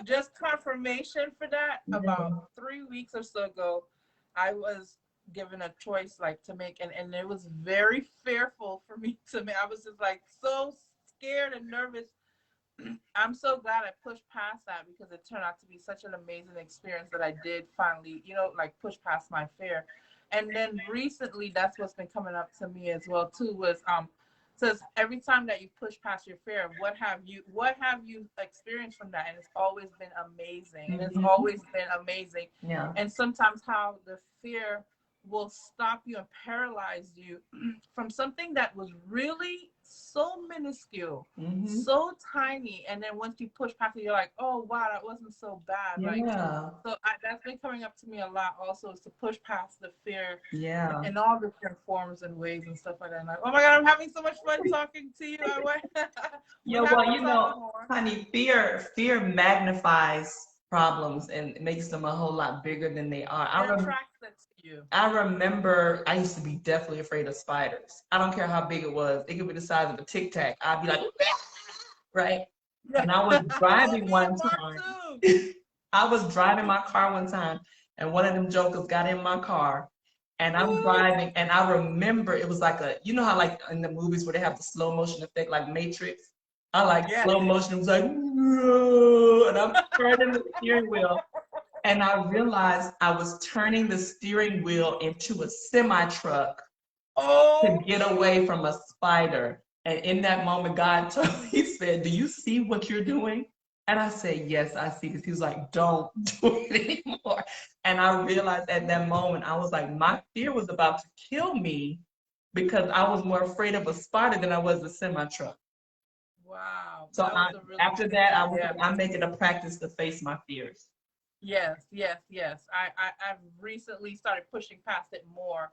just confirmation for that. About Yeah. 3 weeks or so ago, I was given a choice like to make, and it was very fearful for me to make. I was just like so scared and nervous. I'm so glad I pushed past that because it turned out to be such an amazing experience that I did finally, like push past my fear. And then recently, that's what's been coming up to me as well too. Was says every time that you push past your fear, what have you experienced from that? And it's always been amazing. And it's Mhm. always been amazing. Yeah. And sometimes how the fear will stop you and paralyze you from something that was really so minuscule, Hmm. so tiny, and then once you push past it, you're like, oh wow, that wasn't so bad. Like, Yeah. so that's been coming up to me a lot also, is to push past the fear Yeah. in all different forms and ways and stuff like that. And like, oh my god, I'm having so much fun talking to you. I want we Yeah, have well, to talk more. honey, fear magnifies problems and makes them a whole lot bigger than they are. It attracts it to you. I remember I used to be deathly afraid of spiders. I don't care how big it was. It could be the size of a Tic Tac. I'd be like, right? Yeah. And I was Oh, driving me and one Mark time. too. I was driving my car one time, and one of them jokers got in my car, and I'm driving, and I remember it was like you know how like in the movies where they have the slow motion effect, like Matrix. I like Yes. slow motion. It was like, "Whoa," and I'm turning the steering wheel, and I realized I was turning the steering wheel into a semi truck to Oh. get away from a spider. And in that moment, God told me, He said, "Do you see what you're doing?" And I said, "Yes, I see this." He was like, "Don't do it anymore." And I realized at that moment, I was like, my fear was about to kill me because I was more afraid of a spider than I was a semi truck. Wow, So that was a really after good that, thing. Yeah. I make it a practice to face my fears. Yes. I've recently started pushing past it more,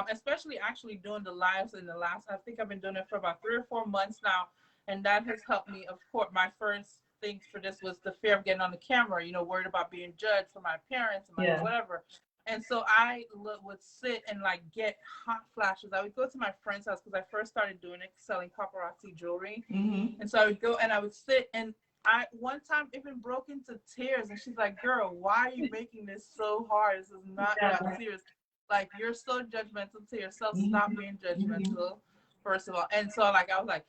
especially actually doing the lives in the last. I think I've been doing it for about 3 or 4 months now, and that has helped me. Of course, my first thing for this was the fear of getting on the camera. Worried about being judged for my parents and my Yeah. whatever. And so I would sit and like get hot flashes. I would go to my friend's house because I first started doing it, selling paparazzi jewelry. Mm-hmm. And so I would go and I would sit, and I one time even broke into tears, and she's like, "Girl, why are you making this so hard? This is not Yeah. that serious. Like, you're so judgmental to yourself. Stop Mm-hmm. being Mm-hmm. judgmental, first of all." And so like I was like,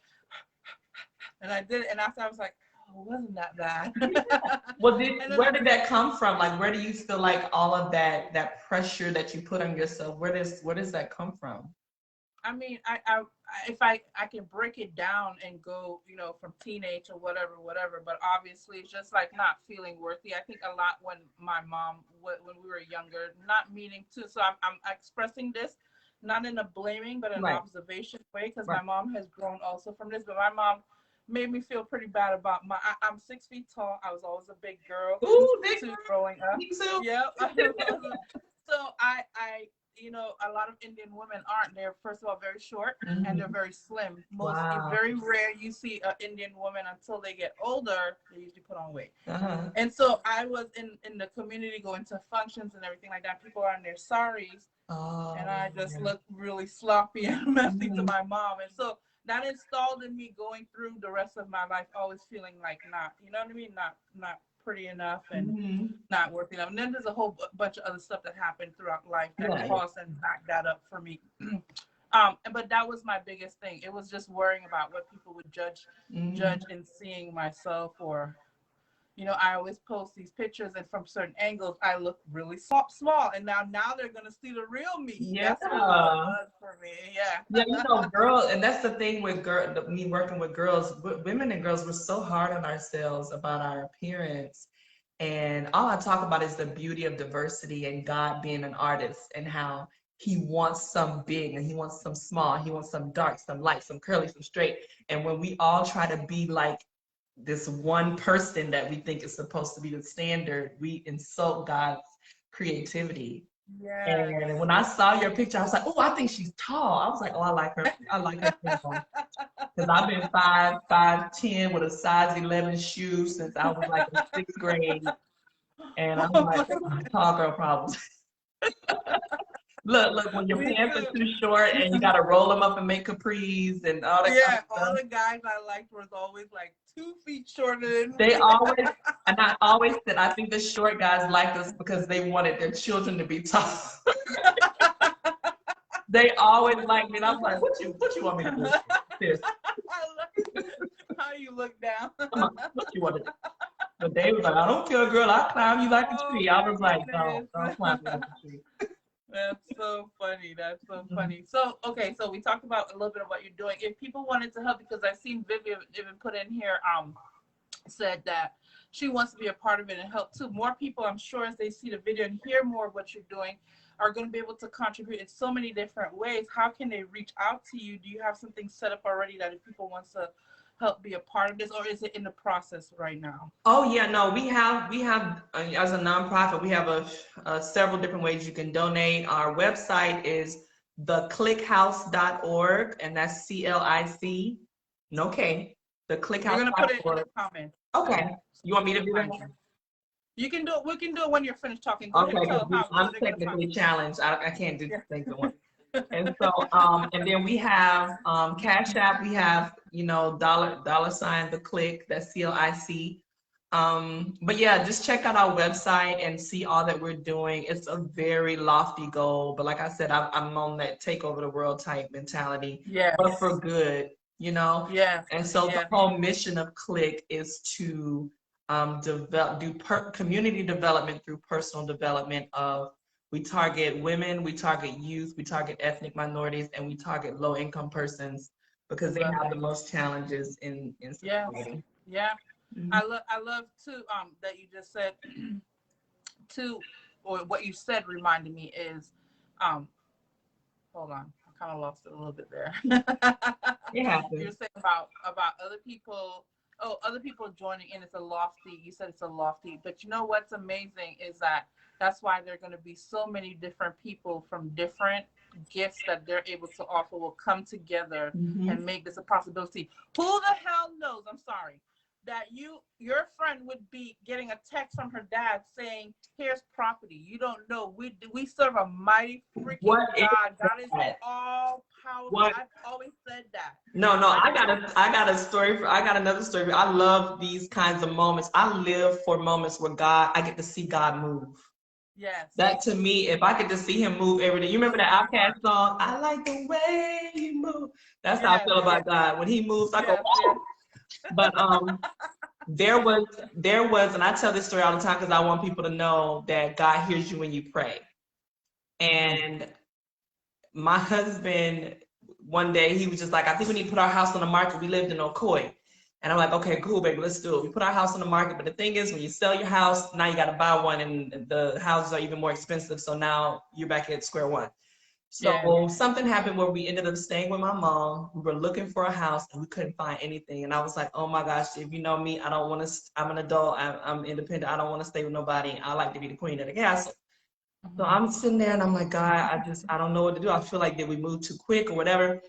and I did it, and after I was like, "Oh, it wasn't that bad." Well, And then where did that come from? Like, where do you feel like all of that pressure that you put on yourself? Where does that come from? I mean, if I can break it down and go, from teenage or whatever. But obviously, it's just like not feeling worthy. I think a lot when my mom, when we were younger, not meaning to. So I'm expressing this not in a blaming, but an Right. observation way, because Right. my mom has grown also from this. But my mom made me feel pretty bad about I'm 6 feet tall. I was always a big girl Ooh, big too girl. growing up. Me too. Yeah. So a lot of Indian women aren't. They're first of all very short, and they're Mhm. very slim. Wow. Very rare you see an Indian woman until they get older. They usually put on weight. Uh-huh. And so I was in the community going to functions and everything like that. People are in their saris, and Oh, I just yeah. look really sloppy and messy to Mhm. my mom. And so that installed in me going through the rest of my life, always feeling like not, you know what I mean, not pretty enough and Mhm. not worth enough. And then there's a whole bunch of other stuff that happened throughout life that Right. caused and backed that up for me. But that was my biggest thing. It was just worrying about what people would Mhm. judge in seeing myself, or I always post these pictures, and from certain angles, I look really small. And now they're gonna see the real me. Yeah. That's really what it was for me. Yeah, Yeah. girls, and that's the thing with me working with girls, women and girls, we're so hard on ourselves about our appearance. And all I talk about is the beauty of diversity and God being an artist and how He wants some big and He wants some small, He wants some dark, some light, some curly, some straight. And when we all try to be like this one person that we think is supposed to be the standard, we insult God's creativity. Yes. And when I saw your picture, I was like, oh, I think she's tall. I was like, oh, I like her. I like her tall. Because I've been 5'10" with a size 11 shoe since I was like in 6th grade. And I'm like, tall girl problems. Look, when your Me pants are too. too short and you gotta roll them up and make capris and all that kind Yeah, of all stuff. the guys I liked was always like 2 feet shorter than They me. always, and I always said, I think the short guys liked us because they wanted their children to be tall. They always liked me, and I'm like, what you want me to do? Seriously, I love how you look down. what you want to do? But they was like, I don't care, girl. I'll climb you like a Oh tree. I my was like, goodness. don't climb me like a tree. That's so funny. That's so funny. So, okay, so we talked about a little bit of what you're doing. If people wanted to help, because I've seen Vivian even put in here, said that she wants to be a part of it and help too. More people, I'm sure, as they see the video and hear more of what you're doing, are going to be able to contribute in so many different ways. How can they reach out to you? Do you have something set up already that if people want to help be a part of this, or is it in the process right now? Oh yeah, no, we have as a nonprofit, we have several different ways you can donate. Our website is theclickhouse.org, and that's CLIC, no K, We're going to put it in theclickhouse.org. the comments. Okay, you want me to do that? You can do it. We can do it when you're finished talking. Go ahead Okay, and tell them how I'm they're going to technically find challenged. I can't do you. things at once. And so, and then we have Cash App. We have, $ the click. That's CLIC. But yeah, just check out our website and see all that we're doing. It's a very lofty goal, but like I said, I'm on that take over the world type mentality. Yeah. But for good, Yeah. And so Yeah. the whole mission of Click is to community development through personal development of. We target women, we target youth, we target ethnic minorities, and we target low-income persons because they have the most challenges in society. Yeah. Mhm. I love too that you just said too, or what you said reminded me is hold on, I kind of lost it a little bit there. It happens. You're saying about other people. Oh, other people joining in. It's a lofty. You said it's a lofty, but you know what's amazing is that that's why there are going to be so many different people from different gifts that they're able to offer will come together and make this a possibility. Who the hell knows? I'm sorry. That your friend would be getting a text from her dad saying, "Here's property." You don't know. We serve a mighty freaking God. God is all powerful. I've always said that. No, I got a story. I got another story. I love these kinds of moments. I live for moments where I get to see God move. Yes. That to me, if I could just see him move every day. You remember that Outkast song? I like the way you move. That's how I feel about God. When he moves, I go, whoa. But there was, and I tell this story all the time because I want people to know that God hears you when you pray. And my husband, one day, he was just like, I think we need to put our house on the market. We lived in Ocoee. And I'm like, okay, cool, baby, let's do it. We put our house on the market. But the thing is, when you sell your house, now you got to buy one, and the houses are even more expensive. So now you're back at square one. So something happened where we ended up staying with my mom. We were looking for a house and we couldn't find anything. And I was like, oh my gosh, if you know me, I don't want to, I'm an adult, I'm independent. I don't want to stay with nobody. I like to be the queen of the castle. So I'm sitting there and I'm like, God, I don't know what to do. I feel like that we moved too quick or whatever.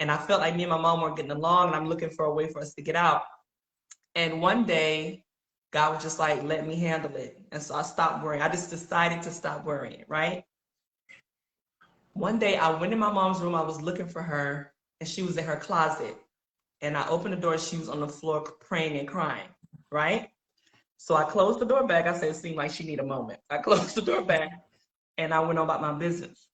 And I felt like me and my mom weren't getting along and I'm looking for a way for us to get out. And one day, God was just like, let me handle it. And so I stopped worrying. I just decided to stop worrying, right? One day I went in my mom's room, I was looking for her, and she was in her closet. And I opened the door, she was on the floor praying and crying, right? So I closed the door back. I said, it seemed like she needed a moment. I closed the door back and I went on about my business.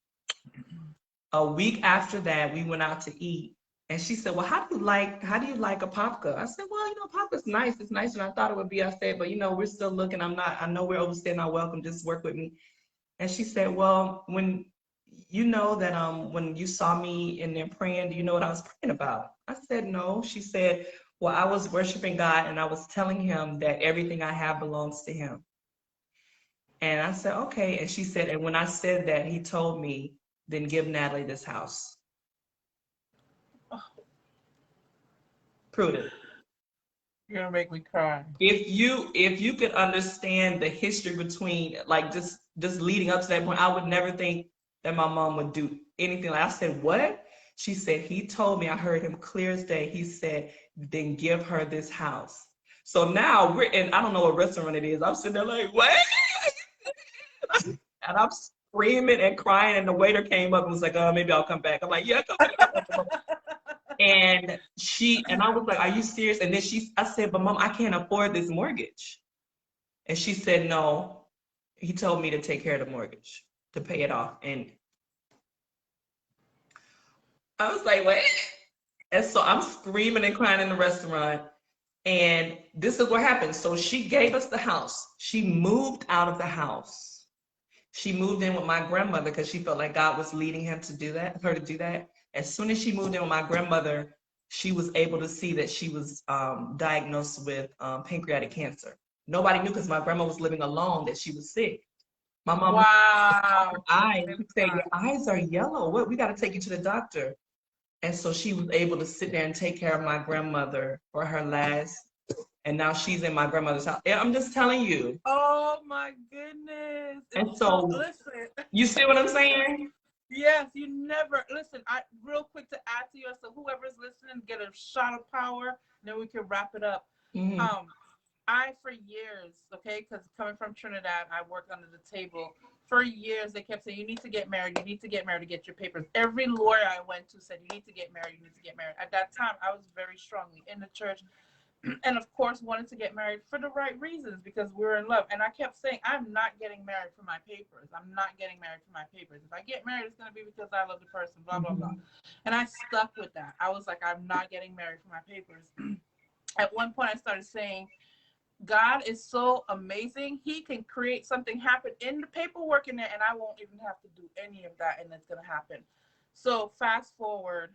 A week after that, we went out to eat. And she said, well, how do you like a papka? I said, well, papka's nice. It's nicer than I thought it would be. I said, but we're still looking. I know we're overstaying our welcome. Just work with me. And she said, well, when when you saw me in there praying, do you know what I was praying about? I said, no. She said, well, I was worshiping God and I was telling him that everything I have belongs to him. And I said, okay. And she said, and when I said that, he told me, then give Natalie this house. Prudent. You're gonna make me cry. If you could understand the history between like just leading up to that point, I would never think that my mom would do anything. Like I said, what? She said he told me. I heard him clear as day. He said, then give her this house. So now we're in. I don't know what restaurant it is. I'm sitting there like, what? And I'm screaming and crying. And the waiter came up and was like, maybe I'll come back. I'm like, yeah, come back. And I was like, are you serious? And then I said, but mom, I can't afford this mortgage. And she said, no, he told me to take care of the mortgage, to pay it off. And I was like, what? And so I'm screaming and crying in the restaurant. And this is what happened. So she gave us the house. She moved out of the house. She moved in with my grandmother because she felt like God was leading her to do that. As soon as she moved in with my grandmother, she was able to see that she was diagnosed with pancreatic cancer. Nobody knew because my grandma was living alone that she was sick. My mom Wow. her eyes. She said, your eyes are yellow. What? We got to take you to the doctor. And so she was able to sit there and take care of my grandmother for her last. And now she's in my grandmother's house. Yeah, I'm just telling you. Oh my goodness. And so listen. You see what I'm saying? Yes, you never listen. Real quick to add to you, so whoever's listening, get a shot of power, then we can wrap it up. Mm-hmm. I for years, okay, because coming from Trinidad, I worked under the table. For years, they kept saying, you need to get married, you need to get married to get your papers. Every lawyer I went to said, you need to get married, you need to get married. At that time, I was very strongly in the church. And of course, wanted to get married for the right reasons because we were in love. And I kept saying, I'm not getting married for my papers. I'm not getting married for my papers. If I get married, it's going to be because I love the person, blah, blah, blah. And I stuck with that. I was like, I'm not getting married for my papers. At one point, I started saying, God is so amazing. He can create something happen in the paperwork in there, and I won't even have to do any of that, and it's going to happen. So fast forward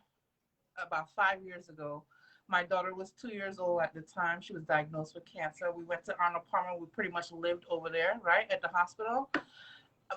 about 5 years ago, my daughter was 2 years old at the time. She was diagnosed with cancer. We went to Arnold Palmer. We pretty much lived over there, right, at the hospital.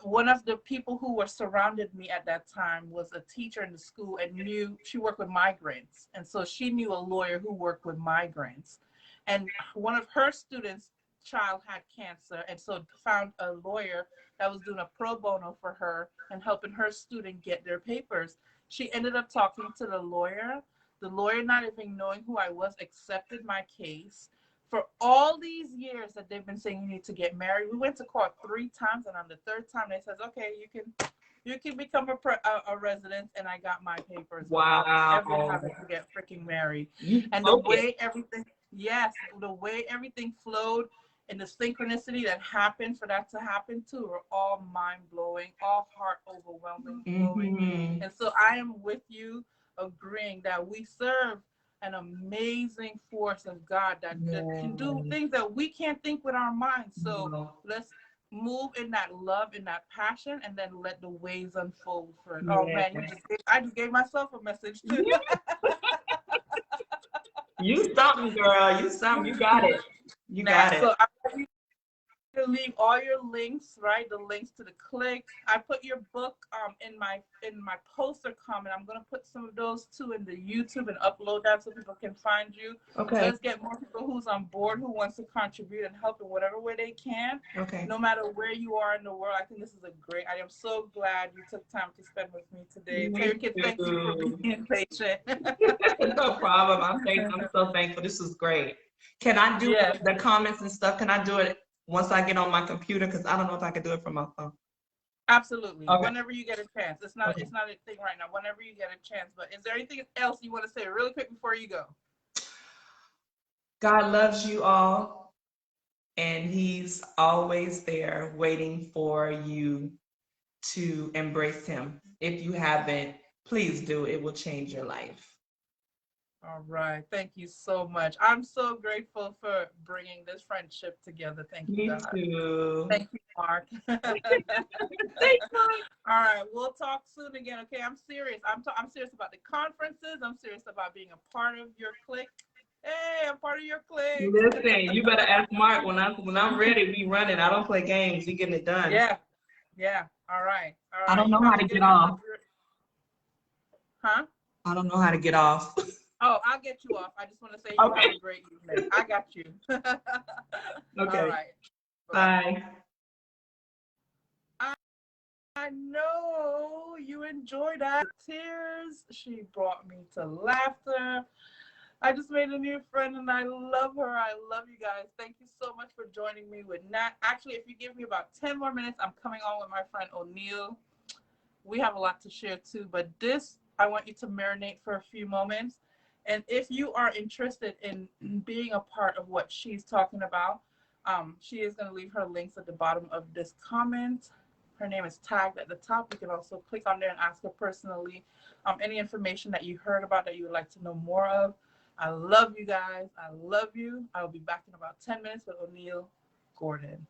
One of the people who were surrounded me at that time was a teacher in the school and knew she worked with migrants. And so she knew a lawyer who worked with migrants. And one of her students' child had cancer, and so found a lawyer that was doing a pro bono for her and helping her student get their papers. She ended up talking to the lawyer. The lawyer, not even knowing who I was, accepted my case. For all these years that they've been saying you need to get married, we went to court 3 times, and on the 3rd time they says, okay, you can become a resident, and I got my papers. Wow. Ever having to get freaking married. And the way everything, the way everything flowed and the synchronicity that happened for that to happen too were all mind-blowing, all heart overwhelming. Mm-hmm. And so I am with you, agreeing that we serve an amazing force of God that can do things that we can't think with our minds. So let's move in that love, in that passion, and then let the ways unfold for it. Oh man, I just gave myself a message too. You something, girl. You something. You got it. You got it. So I'm to leave all your links, right? The links to the click. I put your book in my poster comment. I'm gonna put some of those too in the YouTube and upload that so people can find you. Okay. Let's get more people who's on board, who wants to contribute and help in whatever way they can. Okay. No matter where you are in the world, I think this is I am so glad you took time to spend with me today. Thank you for being patient. No problem. I'm so thankful. This was great. Can I do the comments and stuff? Can I do it once I get on my computer? Because I don't know if I can do it from my phone. Absolutely. Okay. Whenever you get a chance. It's not a thing right now. Whenever you get a chance. But is there anything else you want to say really quick before you go? God loves you all, and He's always there waiting for you to embrace Him. If you haven't, please do. It will change your life. All right. Thank you so much. I'm so grateful for bringing this friendship together. Thank you, God. Me too. Thank you, Mark. Thanks, Mark. All right. We'll talk soon again. Okay. I'm serious. I'm serious about the conferences. I'm serious about being a part of your clique. Hey, I'm part of your clique. Listen, you better ask Mark when I'm ready. We running. I don't play games. We getting it done. Yeah. Yeah. All right. I don't know how to get off. Huh? I don't know how to get off. Oh, I'll get you off. I just want to say you have Okay. a great evening. I got you. All Okay. right. Bye. Bye. I know you enjoyed that. Tears. She brought me to laughter. I just made a new friend and I love her. I love you guys. Thank you so much for joining me with Nat. Actually, if you give me about 10 more minutes, I'm coming on with my friend O'Neill. We have a lot to share too, but this, I want you to marinate for a few moments. And if you are interested in being a part of what she's talking about, she is going to leave her links at the bottom of this comment. Her name is tagged at the top. You can also click on there and ask her personally any information that you heard about that you would like to know more of. I love you guys. I love you. I will be back in about 10 minutes with O'Neill Gordon.